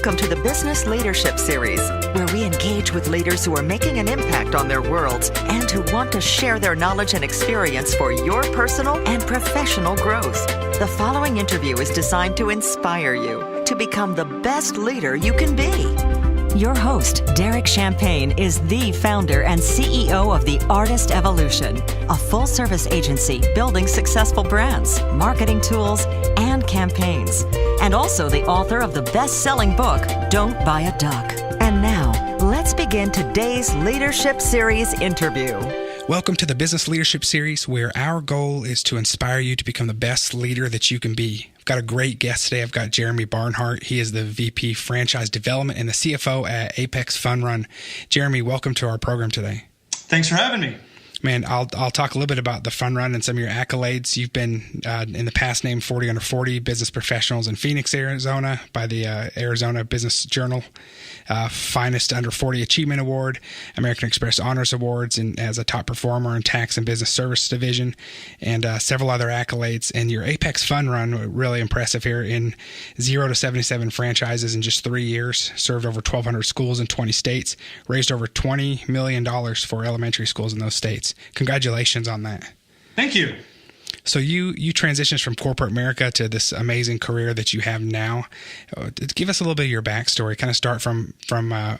Welcome to the Business Leadership Series, where we engage with leaders who are making an impact on their worlds and who want to share their knowledge and experience for your personal and professional growth. The following interview is designed to inspire you to become the best leader you can be. Your host, Derek Champagne, is the founder and CEO of The Artist Evolution, a full-service agency building successful brands, marketing tools, and campaigns, and also the author of the best-selling book, Don't Buy a Duck. And now, let's begin today's Leadership Series interview. Welcome to the Business Leadership Series, where our goal is to inspire you to become the best leader that you can be. I've got a great guest today. I've got Jeremy Barnhart. He is the VP Franchise Development and the CFO at Apex Fun Run. Jeremy, welcome to our program today. Thanks for having me. Man, I'll talk a little bit about the Fun Run and some of your accolades. You've been in the past named 40 under 40 business professionals in Phoenix, Arizona by the Arizona Business Journal, Finest Under 40 Achievement Award, American Express Honors Awards, and as a top performer in Tax and Business Service Division, and several other accolades. And your Apex Fun Run, really impressive here, in 0 to 77 franchises in just 3 years, served over 1,200 schools in 20 states, raised over $20 million for elementary schools in those states. Congratulations on that. Thank you. So you transitioned from corporate America to this amazing career that you have now. Give us a little bit of your backstory. Kind of start from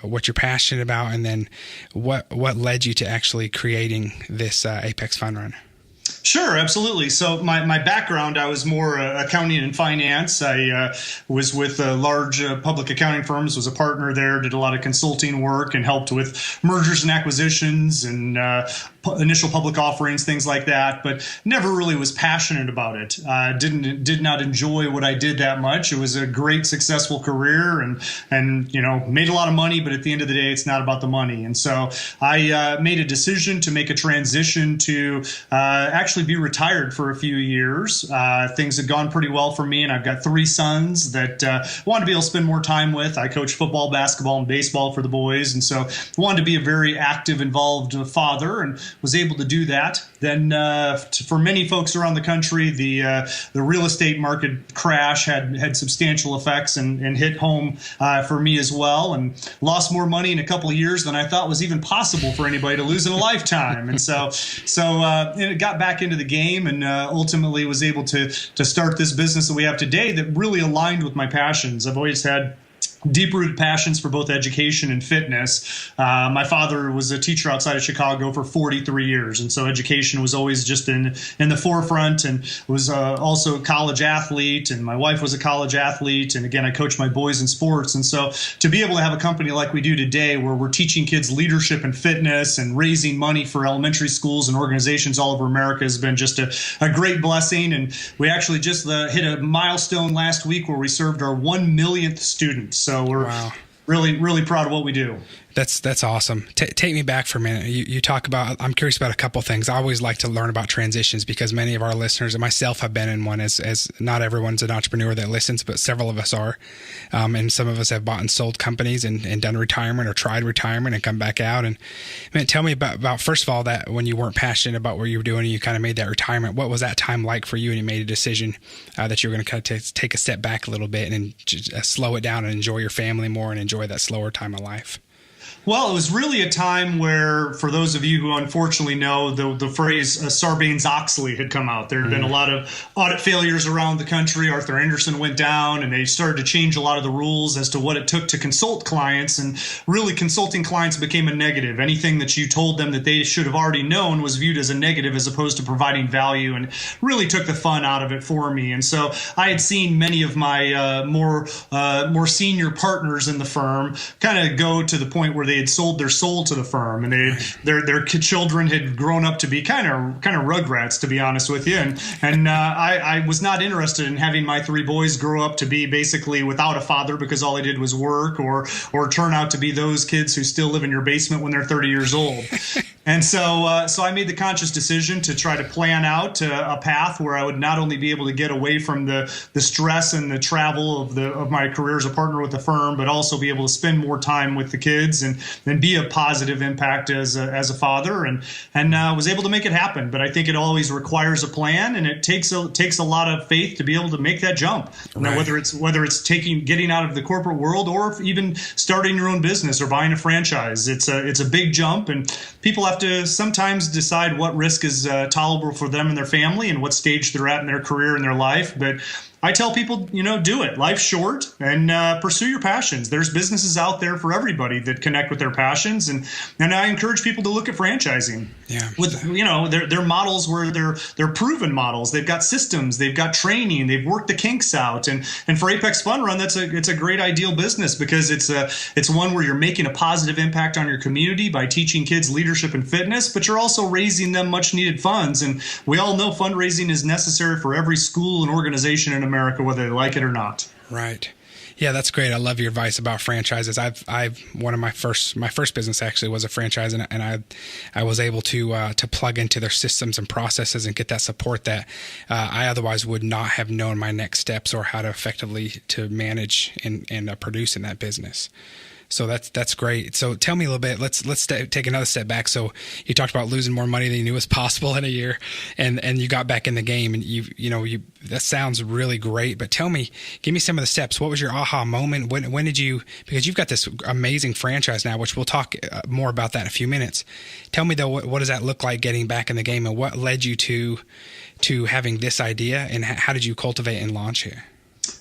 what you're passionate about, and then what led you to actually creating this Apex Fun Run. Sure, absolutely. So my background, I was more accounting and finance. I was with large public accounting firms, was a partner there, did a lot of consulting work, and helped with mergers and acquisitions and initial public offerings, things like that, but never really was passionate about it. Did not enjoy what I did that much. It was a great, successful career and made a lot of money, but at the end of the day, it's not about the money. And so I made a decision to make a transition to actually be retired for a few years. Things had gone pretty well for me, and I've got 3 sons that wanted to be able to spend more time with. I coach football, basketball, and baseball for the boys, and so wanted to be a very active, involved father, and was able to do that. Then for many folks around the country, the real estate market crash had substantial effects and hit home for me as well, and lost more money in a couple of years than I thought was even possible for anybody to lose in a lifetime. And so it got back into the game, and ultimately was able to start this business that we have today that really aligned with my passions. I've always had deep-rooted passions for both education and fitness. My father was a teacher outside of Chicago for 43 years, and so education was always just in the forefront, and was also a college athlete, and my wife was a college athlete, and again, I coach my boys in sports. And so to be able to have a company like we do today, where we're teaching kids leadership and fitness and raising money for elementary schools and organizations all over America, has been just a great blessing. And we actually just hit a milestone last week where we served our 1 millionth student. So we're really, really proud of what we do. That's awesome. Take me back for a minute. You talk about, I'm curious about a couple things. I always like to learn about transitions because many of our listeners, and myself, have been in one, as not everyone's an entrepreneur that listens, but several of us are. And some of us have bought and sold companies and done retirement or tried retirement and come back out. And man, tell me about, first of all, that when you weren't passionate about what you were doing and you kind of made that retirement, what was that time like for you, and you made a decision that you were going to kind of take a step back a little bit and just, slow it down and enjoy your family more and enjoy that slower time of life? Well, it was really a time where, for those of you who unfortunately know, the phrase Sarbanes-Oxley had come out. There had been a lot of audit failures around the country. Arthur Andersen went down, and they started to change a lot of the rules as to what it took to consult clients. And really, consulting clients became a negative. Anything that you told them that they should have already known was viewed as a negative, as opposed to providing value, and really took the fun out of it for me. And so I had seen many of my more senior partners in the firm kind of go to the point where they had sold their soul to the firm, and their children had grown up to be kind of rugrats, to be honest with you. And I was not interested in having my 3 boys grow up to be basically without a father because all they did was work, or turn out to be those kids who still live in your basement when they're 30 years old. And so I made the conscious decision to try to plan out a path where I would not only be able to get away from the stress and the travel of my career as a partner with the firm, but also be able to spend more time with the kids and be a positive impact as a father, and was able to make it happen. But I think it always requires a plan, and it takes a lot of faith to be able to make that jump. Right. Whether it's getting out of the corporate world, or even starting your own business or buying a franchise, it's a big jump, and people have to sometimes decide what risk is tolerable for them and their family and what stage they're at in their career and their life. But I tell people, do it. Life's short, and pursue your passions. There's businesses out there for everybody that connect with their passions, and I encourage people to look at franchising. Yeah. With they're models where they're proven models. They've got systems, they've got training, they've worked the kinks out, and for Apex Fun Run, it's a great ideal business because it's one where you're making a positive impact on your community by teaching kids leadership and fitness, but you're also raising them much needed funds. And we all know fundraising is necessary for every school and organization in America, whether they like it or not. Right. Yeah, that's great. I love your advice about franchises. I've one of my first business actually was a franchise, and I was able to plug into their systems and processes and get that support that I otherwise would not have known my next steps or how to effectively to manage and produce in that business. So that's great. So tell me a little bit. Let's take another step back. So you talked about losing more money than you knew was possible in a year, and you got back in the game, and you that sounds really great. But give me some of the steps. What was your aha moment? When did you? Because you've got this amazing franchise now, which we'll talk more about that in a few minutes. Tell me though, what does that look like getting back in the game, and what led you to having this idea, and how did you cultivate and launch it?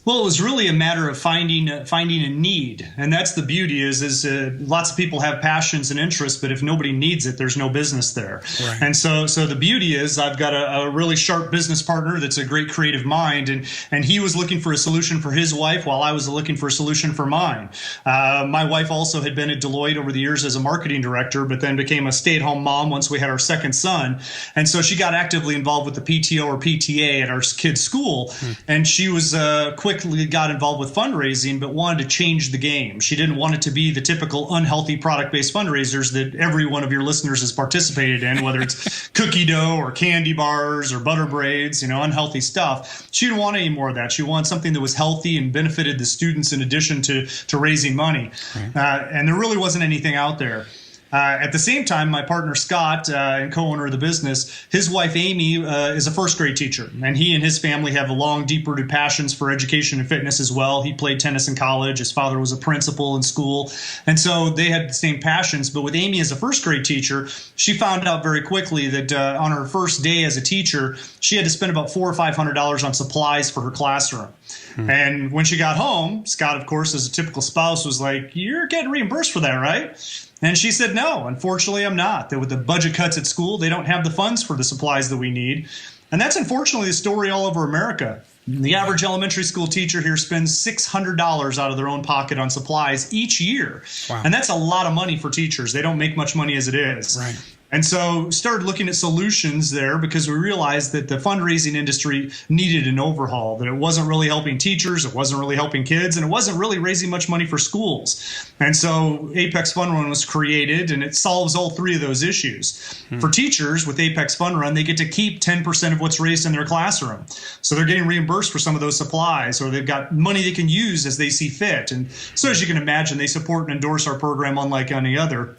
Well, it was really a matter of finding a need, and that's the beauty is lots of people have passions and interests, but if nobody needs it, there's no business there. Right. And so the beauty is I've got a really sharp business partner that's a great creative mind, and he was looking for a solution for his wife while I was looking for a solution for mine. My wife also had been at Deloitte over the years as a marketing director, but then became a stay-at-home mom once we had our second son, and so she got actively involved with the PTO or PTA at our kids' school, and she was quickly got involved with fundraising, but wanted to change the game. She didn't want it to be the typical unhealthy product-based fundraisers that every one of your listeners has participated in, whether it's cookie dough or candy bars or butter braids, unhealthy stuff. She didn't want any more of that. She wanted something that was healthy and benefited the students in addition to raising money. Right. And there really wasn't anything out there. At the same time, my partner Scott, and co-owner of the business, his wife Amy is a first grade teacher, and he and his family have a long, deep-rooted passions for education and fitness as well. He played tennis in college. His father was a principal in school, and so they had the same passions. But with Amy as a first grade teacher, she found out very quickly that on her first day as a teacher, she had to spend about $400 or $500 on supplies for her classroom. And when she got home, Scott, of course, as a typical spouse, was like, "You're getting reimbursed for that, right?" And she said, "No, unfortunately, I'm not. That with the budget cuts at school, they don't have the funds for the supplies that we need." And that's unfortunately the story all over America. The average elementary school teacher here spends $600 out of their own pocket on supplies each year. Wow. And that's a lot of money for teachers. They don't make much money as it is. Right. And so started looking at solutions there because we realized that the fundraising industry needed an overhaul, that it wasn't really helping teachers, it wasn't really helping kids, and it wasn't really raising much money for schools. And so Apex Fun Run was created, and it solves all three of those issues. For teachers, with Apex Fun Run, they get to keep 10% of what's raised in their classroom. So they're getting reimbursed for some of those supplies, or they've got money they can use as they see fit. And so as you can imagine, they support and endorse our program unlike any other.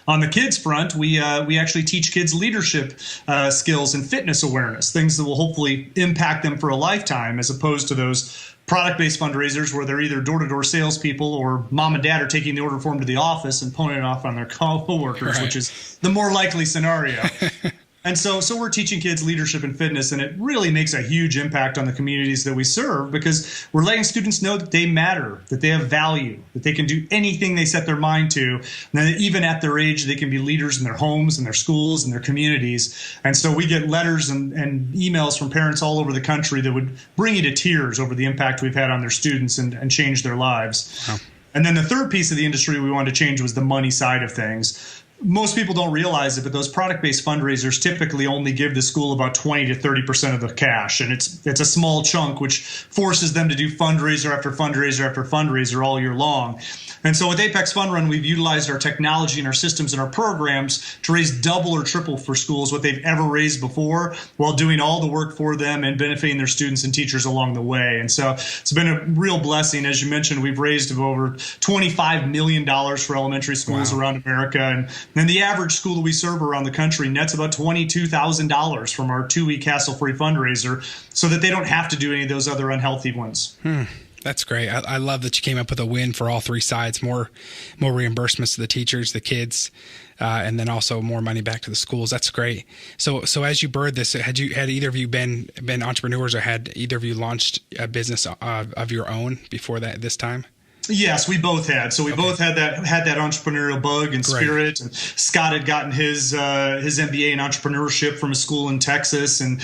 On the kids front, we actually teach kids leadership skills and fitness awareness, things that will hopefully impact them for a lifetime, as opposed to those product-based fundraisers where they're either door-to-door salespeople or mom and dad are taking the order form to the office and pulling it off on their co-workers, right, which is the more likely scenario. And so we're teaching kids leadership and fitness, and it really makes a huge impact on the communities that we serve because we're letting students know that they matter, that they have value, that they can do anything they set their mind to, and that even at their age, they can be leaders in their homes and their schools and their communities. And so we get letters and emails from parents all over the country that would bring you to tears over the impact we've had on their students and change their lives. Wow. And then the third piece of the industry we wanted to change was the money side of things. most people don't realize it, but those product-based fundraisers typically only give the school about 20 to 30% of the cash. And it's a small chunk, which forces them to do fundraiser after fundraiser after fundraiser all year long. And so with Apex Fund Run, we've utilized our technology and our systems and our programs to raise double or triple for schools what they've ever raised before, while doing all the work for them and benefiting their students and teachers along the way. And so it's been a real blessing. As you mentioned, we've raised over $25 million for elementary schools around America. And the average school that we serve around the country nets about $22,000 from our 2-week hassle-free fundraiser, so that they don't have to do any of those other unhealthy ones. That's great. I love that you came up with a win for all three sides, more reimbursements to the teachers, the kids, and then also more money back to the schools. That's great. So as you birthed this, had either of you been entrepreneurs, or had either of you launched a business of your own before this time? Yes, we both had. So we both had that entrepreneurial bug and spirit. And Scott had gotten his MBA in entrepreneurship from a school in Texas, and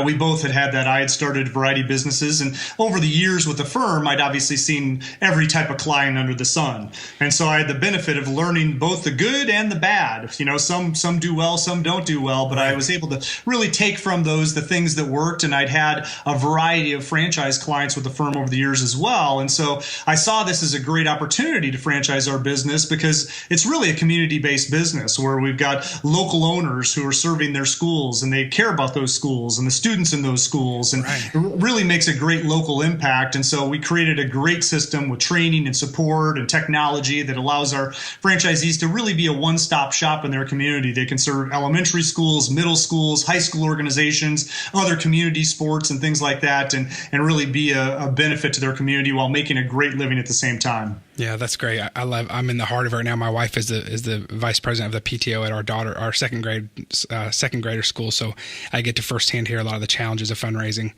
we both had that. I had started a variety of businesses, and over the years with the firm, I'd obviously seen every type of client under the sun, and so I had the benefit of learning both the good and the bad. You know, some do well, some don't do well, but I was able to really take from those the things that worked, and I'd had a variety of franchise clients with the firm over the years as well, and so I saw this as a great opportunity to franchise our business, because it's really a community-based business where we've got local owners who are serving their schools, and they care about those schools and the students in those schools, and it really makes a great local impact. And so we created a great system with training and support and technology that allows our franchisees to really be a one-stop shop in their community. They can serve elementary schools, middle schools, high school organizations, other community sports and things like that, and really be a benefit to their community while making a great living at the same time. Yeah, that's great. I'm in the heart of it right now. My wife is the vice president of the PTO at our second grader school, so I get to firsthand hear a lot of the challenges of fundraising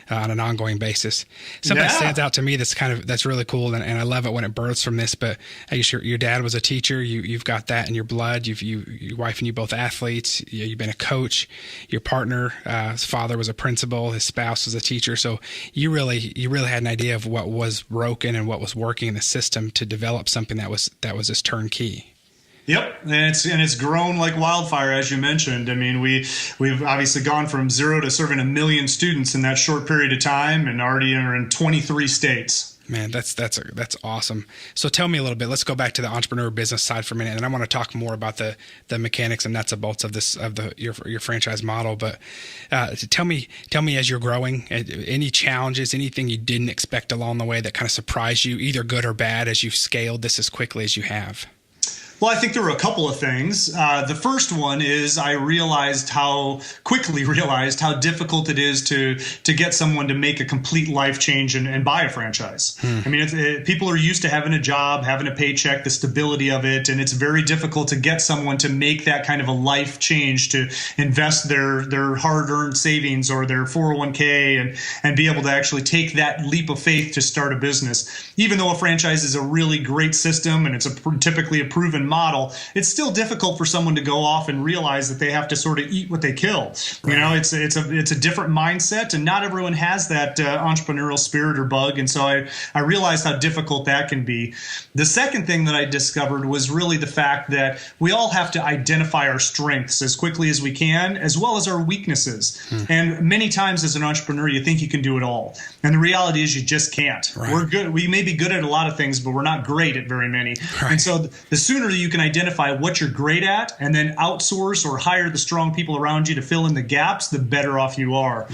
on an ongoing basis. Something that stands out to me that's really cool, and I love it when it births from this. But I guess your dad was a teacher. You've got that in your blood. Your wife and you both athletes. You've been a coach. Your partner, his father was a principal. His spouse was a teacher. So you really had an idea of what was broken and what was working in the system to develop something that was this turnkey. Yep, and it's grown like wildfire, as you mentioned. I mean, we've obviously gone from 0 to serving 1 million students in that short period of time, and already are in 23 states. Man, that's awesome. So tell me a little bit. Let's go back to the entrepreneur business side for a minute, and I want to talk more about the mechanics and nuts and bolts of your franchise model. But tell me as you're growing, any challenges, anything you didn't expect along the way that kind of surprised you, either good or bad, as you've scaled this as quickly as you have? Well, I think there were a couple of things. The first one is I quickly realized how difficult it is to get someone to make a complete life change and buy a franchise. I mean, people are used to having a job, having a paycheck, the stability of it, and it's very difficult to get someone to make that kind of a life change, to invest their hard-earned savings or their 401k and be able to actually take that leap of faith to start a business. Even though a franchise is a really great system and it's typically a proven model, it's still difficult for someone to go off and realize that they have to sort of eat what they kill. You know, it's a different mindset, and not everyone has that entrepreneurial spirit or bug. And so I realized how difficult that can be. The second thing that I discovered was really the fact that we all have to identify our strengths as quickly as we can, as well as our weaknesses. And many times as an entrepreneur, you think you can do it all. And the reality is you just can't. We're good. We may be good at a lot of things, but we're not great at very many. And so the sooner you can identify what you're great at and then outsource or hire the strong people around you to fill in the gaps, the better off you are.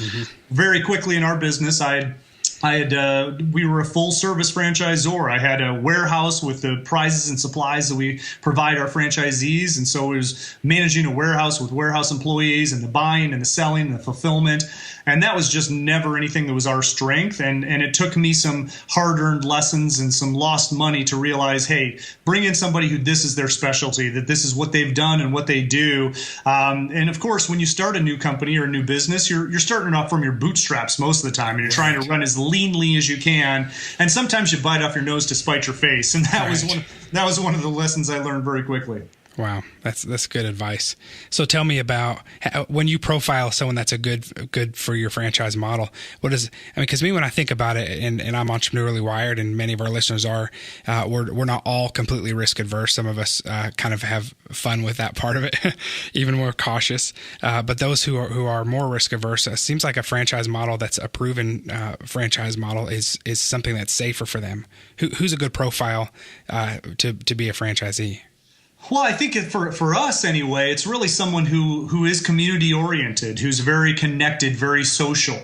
Very quickly in our business, we were a full service franchisor. I had a warehouse with the prizes and supplies that we provide our franchisees. And so it was managing a warehouse with warehouse employees and the buying and the selling and the fulfillment. And that was just never anything that was our strength. And it took me some hard-earned lessons and some lost money to realize, hey, bring in somebody who this is their specialty, that this is what they've done and what they do. And of course, when you start a new company or a new business, you're starting off from your bootstraps most of the time, and you're trying to run as leanly as you can. And sometimes you bite off your nose to spite your face. And that was one of the lessons I learned very quickly. Wow, that's good advice. So tell me about when you profile someone that's a good for your franchise model. Because me, when I think about it, and I'm entrepreneurially wired, and many of our listeners are, we're not all completely risk adverse. Some of us kind of have fun with that part of it, even more cautious. But those who are more risk averse, seems like a franchise model that's a proven franchise model is something that's safer for them. Who's a good profile to be a franchisee? Well, I think for us anyway, it's really someone who is community oriented, who's very connected, very social.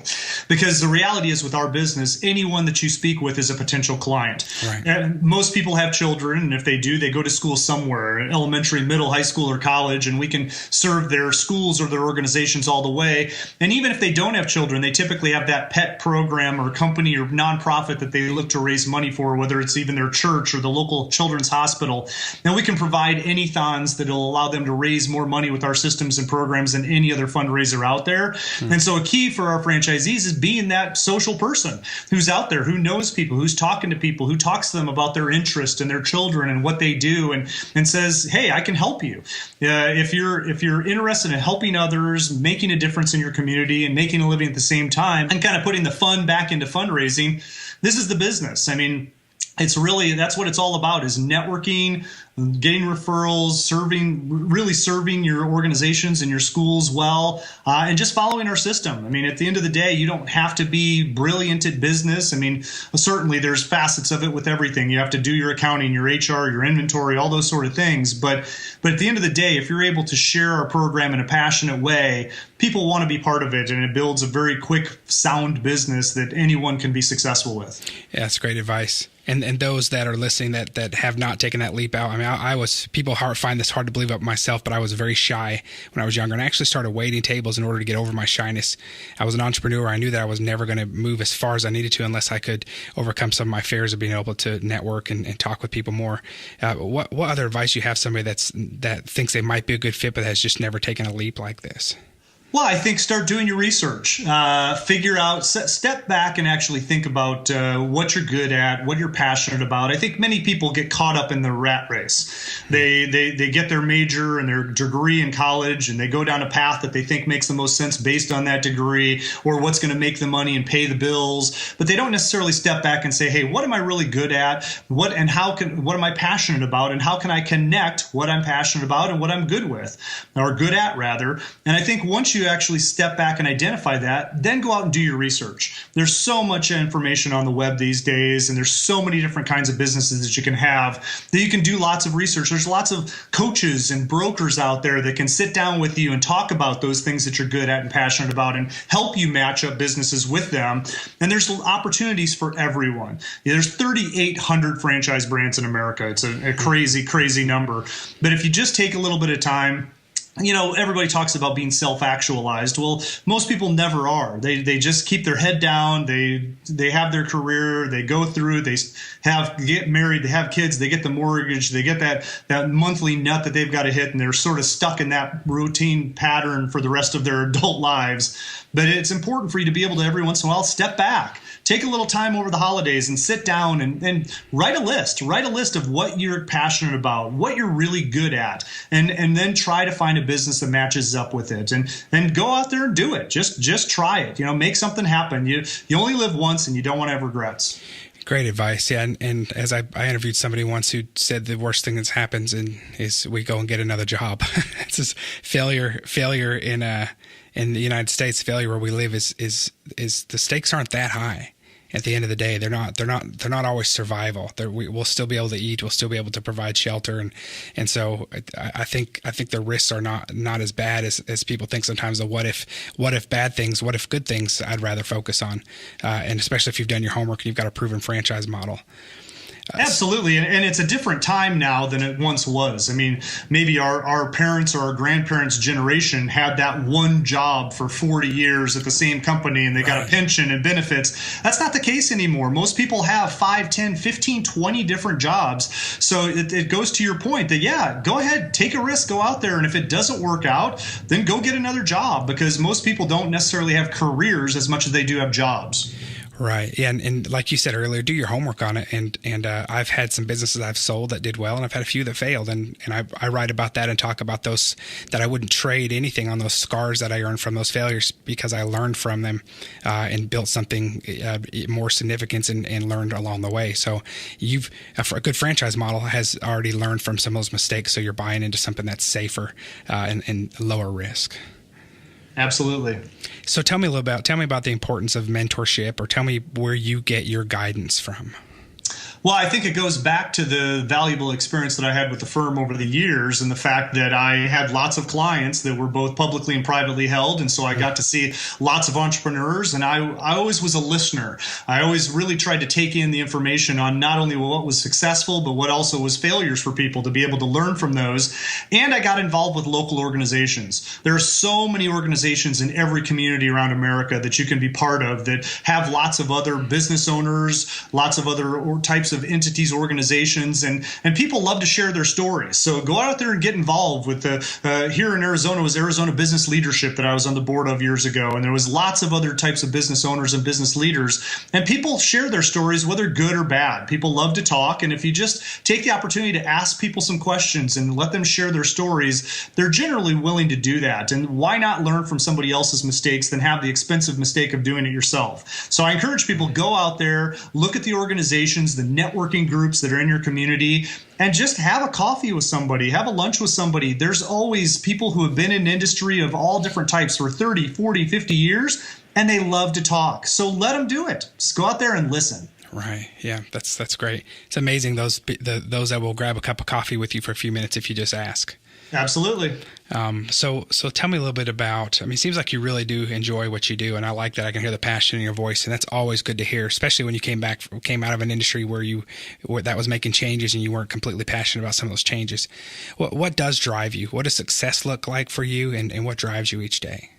Because the reality is with our business, anyone that you speak with is a potential client. Right. And most people have children, and if they do, they go to school somewhere, elementary, middle, high school, or college, and we can serve their schools or their organizations all the way. And even if they don't have children, they typically have that pet program or company or nonprofit that they look to raise money for, whether it's even their church or the local children's hospital. And we can provide any-thons that will allow them to raise more money with our systems and programs than any other fundraiser out there. And so a key for our franchisees is being that social person who's out there, who knows people, who's talking to people, who talks to them about their interest and their children and what they do, and says, hey, I can help you. If you're interested in helping others, making a difference in your community and making a living at the same time, and kind of putting the fun back into fundraising, this is the business. I mean, it's really, that's what it's all about, is networking, getting referrals, serving your organizations and your schools well, and just following our system. I mean, at the end of the day, you don't have to be brilliant at business. I mean, certainly there's facets of it with everything. You have to do your accounting, your HR, your inventory, all those sort of things. But at the end of the day, if you're able to share our program in a passionate way, people want to be part of it, and it builds a very quick, sound business that anyone can be successful with. Yeah, that's great advice. And those that are listening that have not taken that leap out, I mean, people find this hard to believe about myself, but I was very shy when I was younger, and I actually started waiting tables in order to get over my shyness. I was an entrepreneur. I knew that I was never going to move as far as I needed to unless I could overcome some of my fears of being able to network and talk with people more. What other advice you have somebody that thinks they might be a good fit but has just never taken a leap like this? Well, I think start doing your research. Figure out, step back and actually think about what you're good at, what you're passionate about. I think many people get caught up in the rat race. They get their major and their degree in college, and they go down a path that they think makes the most sense based on that degree, or what's going to make the money and pay the bills. But they don't necessarily step back and say, hey, what am I really good at? What am I passionate about? And how can I connect what I'm passionate about and what I'm good with, or good at rather? And I think once you actually step back and identify that, then go out and do your research. There's so much information on the web these days, and there's so many different kinds of businesses that you can have that you can do lots of research. There's lots of coaches and brokers out there that can sit down with you and talk about those things that you're good at and passionate about and help you match up businesses with them. And there's opportunities for everyone. There's 3,800 franchise brands in America. It's a crazy, crazy number. But if you just take a little bit of time, you know, everybody talks about being self-actualized. Well, most people never are. They just keep their head down. They have their career. They go through. They get married. They have kids. They get the mortgage. They get that monthly nut that they've got to hit, and they're sort of stuck in that routine pattern for the rest of their adult lives. But it's important for you to be able to every once in a while step back. Take a little time over the holidays and sit down and write a list. Write a list of what you're passionate about, what you're really good at, and then try to find a business that matches up with it. And go out there and do it. Just try it. You know, make something happen. You only live once, and you don't want to have regrets. Great advice. Yeah. And as I interviewed somebody once who said the worst thing that happens is we go and get another job. It's just failure in the United States, failure where we live is the stakes aren't that high. At the end of the day, they're not always survival. We'll still be able to eat. We'll still be able to provide shelter, and so I think the risks are not as bad as people think sometimes. The what if bad things, what if good things, I'd rather focus on, and especially if you've done your homework and you've got a proven franchise model. Absolutely. And it's a different time now than it once was. I mean, maybe our parents or our grandparents' generation had that one job for 40 years at the same company, and they got a pension and benefits. That's not the case anymore. Most people have 5, 10, 15, 20 different jobs. So it goes to your point that, yeah, go ahead, take a risk, go out there. And if it doesn't work out, then go get another job, because most people don't necessarily have careers as much as they do have jobs. Right. Yeah. And like you said earlier, do your homework on it. And I've had some businesses I've sold that did well, and I've had a few that failed. And I write about that and talk about those, that I wouldn't trade anything on those scars that I earned from those failures, because I learned from them and built something more significant and learned along the way. So a good franchise model has already learned from some of those mistakes. So you're buying into something that's safer and lower risk. Absolutely. So tell me about the importance of mentorship, or tell me where you get your guidance from. Well, I think it goes back to the valuable experience that I had with the firm over the years, and the fact that I had lots of clients that were both publicly and privately held. And so I got to see lots of entrepreneurs, and I always was a listener. I always really tried to take in the information on not only what was successful, but what also was failures for people, to be able to learn from those. And I got involved with local organizations. There are so many organizations in every community around America that you can be part of that have lots of other business owners, lots of other types of entities, organizations, and people love to share their stories. So go out there and get involved with here in Arizona was Arizona Business Leadership that I was on the board of years ago. And there was lots of other types of business owners and business leaders, and people share their stories, whether good or bad. People love to talk. And if you just take the opportunity to ask people some questions and let them share their stories, they're generally willing to do that. And why not learn from somebody else's mistakes than have the expensive mistake of doing it yourself? So I encourage people, go out there, look at the organizations, the networking groups that are in your community, and just have a coffee with somebody, have a lunch with somebody. There's always people who have been in industry of all different types for 30, 40, 50 years, and they love to talk. So let them do it. Just go out there and listen. Right. Yeah, that's great. It's amazing those that will grab a cup of coffee with you for a few minutes if you just ask. Absolutely. So tell me a little bit about, it seems like you really do enjoy what you do, and I like that. I can hear the passion in your voice, and that's always good to hear, especially when you came out of an industry where that was making changes and you weren't completely passionate about some of those changes. What does drive you? What does success look like for you, and what drives you each day?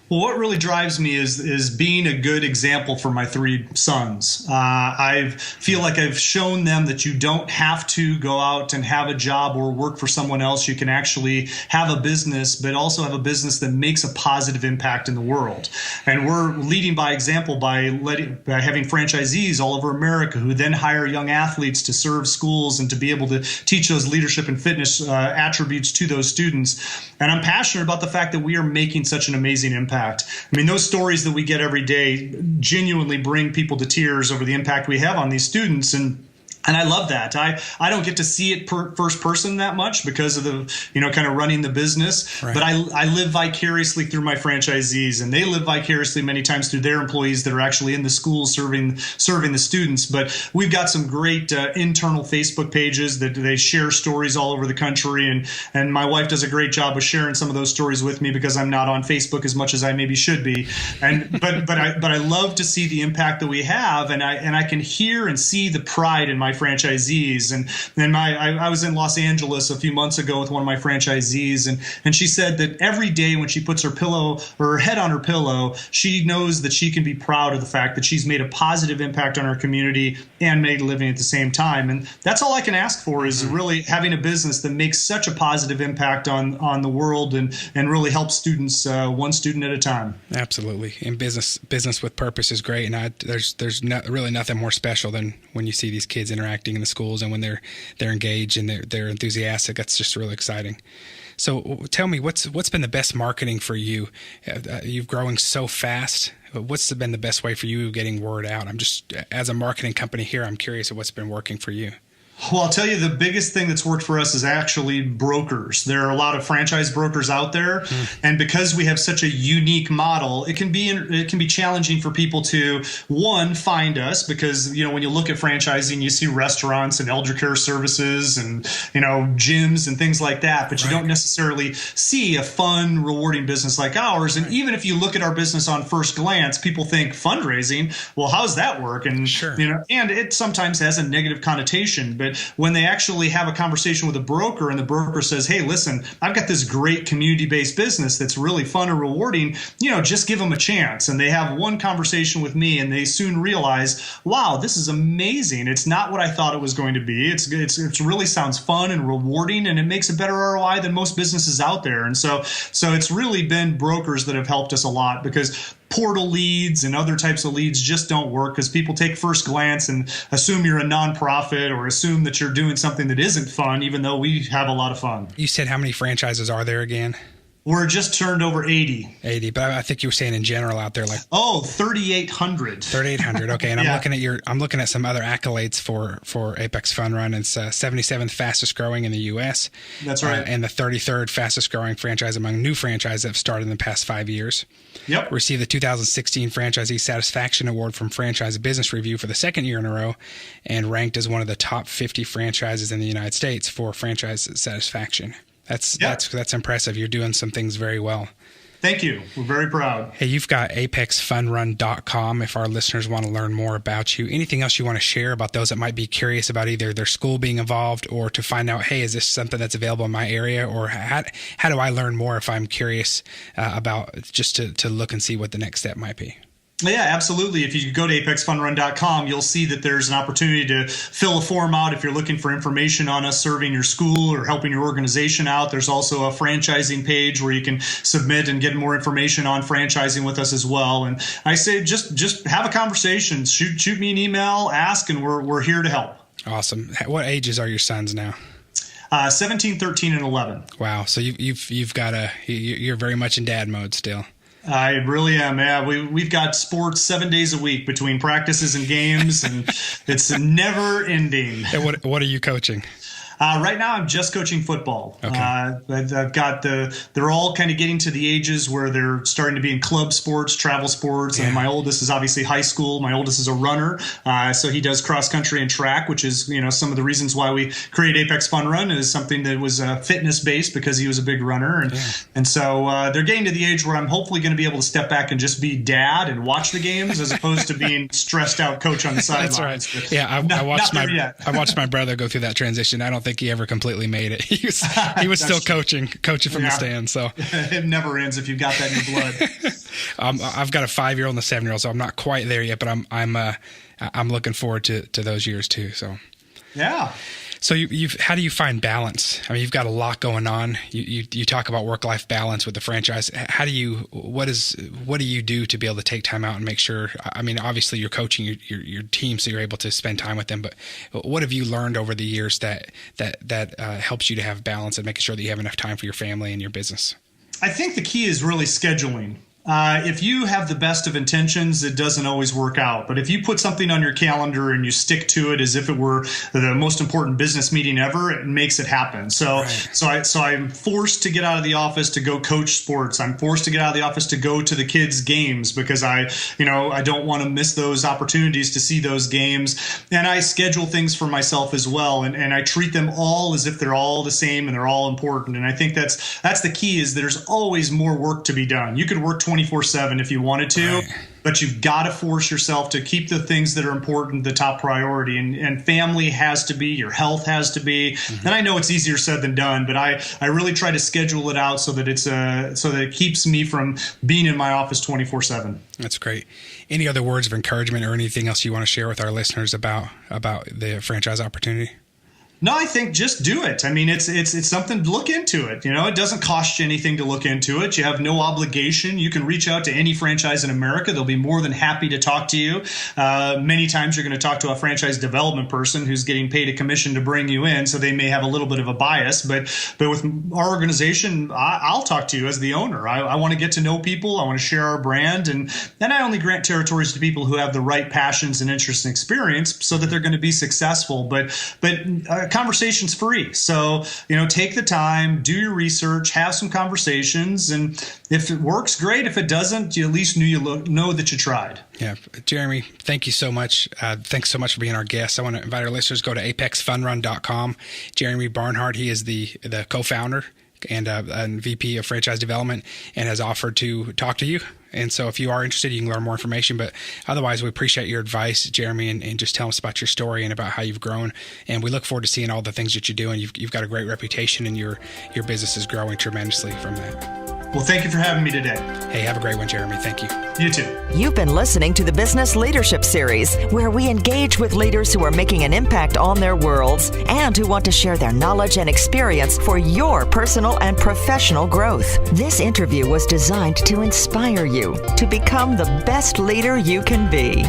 Well, what really drives me is being a good example for my three sons. I feel like I've shown them that you don't have to go out and have a job or work for someone else. You can actually have a business, but also have a business that makes a positive impact in the world. And we're leading by example by having franchisees all over America who then hire young athletes to serve schools and to be able to teach those leadership and fitness attributes to those students. And I'm passionate about the fact that we are making such an amazing impact. Those stories that we get every day genuinely bring people to tears over the impact we have on these students. And I love that. I don't get to see it first person that much because of the, kind of running the business. Right. But I live vicariously through my franchisees, and they live vicariously many times through their employees that are actually in the schools serving the students. But we've got some great internal Facebook pages that they share stories all over the country. And my wife does a great job of sharing some of those stories with me because I'm not on Facebook as much as I maybe should be. But I love to see the impact that we have, and I can hear and see the pride in my franchisees. And I was in Los Angeles a few months ago with one of my franchisees, and she said that every day when she puts her head on her pillow, she knows that she can be proud of the fact that she's made a positive impact on her community and made a living at the same time. And that's all I can ask for, is really having a business that makes such a positive impact on the world and really helps students one student at a time. Absolutely. And business with purpose is great. And there's really nothing more special than when you see these kids interacting in the schools and when they're engaged and they're enthusiastic. That's just really exciting. So tell me, what's been the best marketing for you? You're growing so fast. What's been the best way for you getting word out? I'm just, as a marketing company here, I'm curious of what's been working for you. Well, I'll tell you, the biggest thing that's worked for us is actually brokers. There are a lot of franchise brokers out there, and because we have such a unique model, it can be challenging for people to, one, find us, because when you look at franchising, you see restaurants and elder care services and gyms and things like that, but you don't necessarily see a fun, rewarding business like ours. And even if you look at our business on first glance, people think fundraising. Well, how does that work? And and it sometimes has a negative connotation. But when they actually have a conversation with a broker and the broker says, hey, listen, I've got this great community-based business that's really fun and rewarding, just give them a chance. And they have one conversation with me and they soon realize, wow, this is amazing. It's not what I thought it was going to be. It really sounds fun and rewarding, and it makes a better ROI than most businesses out there. And so it's really been brokers that have helped us a lot, because portal leads and other types of leads just don't work because people take first glance and assume you're a nonprofit or assume that you're doing something that isn't fun, even though we have a lot of fun. You said how many franchises are there again? We're just turned over 80. 80, but I think you were saying in general out there, like 3,800. 3,800. Okay, and Yeah. I'm looking at some other accolades for Apex Fun Run. It's 77th fastest growing in the U.S. That's right. And the 33rd fastest growing franchise among new franchises that have started in the past 5 years. Yep. Received the 2016 Franchisee Satisfaction Award from Franchise Business Review for the second year in a row, and ranked as one of the top 50 franchises in the United States for franchise satisfaction. That's impressive. You're doing some things very well. Thank you. We're very proud. Hey, you've got apexfunrun.com if our listeners want to learn more about you. Anything else you want to share about those that might be curious about either their school being involved or to find out, hey, is this something that's available in my area? Or how do I learn more if I'm curious about just to look and see what the next step might be? Yeah, absolutely. If you go to apexfunrun.com, you'll see that there's an opportunity to fill a form out if you're looking for information on us serving your school or helping your organization out. There's also a franchising page where you can submit and get more information on franchising with us as well. And I say just have a conversation. Shoot me an email, ask, and we're here to help. Awesome. What ages are your sons now? 17, 13, and 11. Wow. So you've got you're very much in dad mode still. I really am. Yeah, we've got sports 7 days a week between practices and games, and it's never ending. And what are you coaching? Right now, I'm just coaching football. Okay. I've got they're all kind of getting to the ages where they're starting to be in club sports, travel sports. Yeah. And my oldest is obviously high school. My oldest is a runner. So he does cross country and track, which is, some of the reasons why we create Apex Fun Run is something that was fitness based because he was a big runner. And so they're getting to the age where I'm hopefully going to be able to step back and just be dad and watch the games as opposed to being stressed out coach on the sidelines. That's right. But Yeah. I watched my brother go through that transition. I don't think he ever completely made it. He was still coaching from the stand. So it never ends if you've got that in your blood. I've got a 5-year-old and a 7-year-old, so I'm not quite there yet. But I'm looking forward to those years too. So yeah. So how do you find balance? I mean, you've got a lot going on. You talk about work-life balance with the franchise. What do you do to be able to take time out and make sure? I mean, obviously you're coaching your team, so you're able to spend time with them. But what have you learned over the years that helps you to have balance and making sure that you have enough time for your family and your business? I think the key is really scheduling. If you have the best of intentions, it doesn't always work out. But if you put something on your calendar and you stick to it as if it were the most important business meeting ever, it makes it happen. So, right. so I'm forced to get out of the office to go coach sports. I'm forced to get out of the office to go to the kids' games because I don't want to miss those opportunities to see those games. And I schedule things for myself as well. And I treat them all as if they're all the same and they're all important. And I think that's the key is there's always more work to be done. You could work 24/7 if you wanted to, right. But you've got to force yourself to keep the things that are important the top priority. And family has to be, your health has to be. Mm-hmm. And I know it's easier said than done, but I really try to schedule it out so that it keeps me from being in my office 24/7. That's great. Any other words of encouragement or anything else you want to share with our listeners about the franchise opportunity? No, I think just do it. I mean, it's something to look into it. It doesn't cost you anything to look into it. You have no obligation. You can reach out to any franchise in America. They'll be more than happy to talk to you. Many times you're going to talk to a franchise development person who's getting paid a commission to bring you in, so they may have a little bit of a bias. But with our organization, I'll talk to you as the owner. I want to get to know people. I want to share our brand. And I only grant territories to people who have the right passions and interests and experience so that they're going to be successful. But conversation's free. So, take the time, do your research, have some conversations. And if it works, great. If it doesn't, you at least know that you tried. Yeah. Jeremy, thank you so much. Thanks so much for being our guest. I want to invite our listeners to go to apexfunrun.com. Jeremy Barnhart, he is the co-founder and VP of Franchise Development and has offered to talk to you. And so if you are interested, you can learn more information. But otherwise, we appreciate your advice, Jeremy, and just tell us about your story and about how you've grown. And we look forward to seeing all the things that you're doing. You've got a great reputation, and your business is growing tremendously from that. Well, thank you for having me today. Hey, have a great one, Jeremy. Thank you. You too. You've been listening to the Business Leadership Series, where we engage with leaders who are making an impact on their worlds and who want to share their knowledge and experience for your personal and professional growth. This interview was designed to inspire you to become the best leader you can be.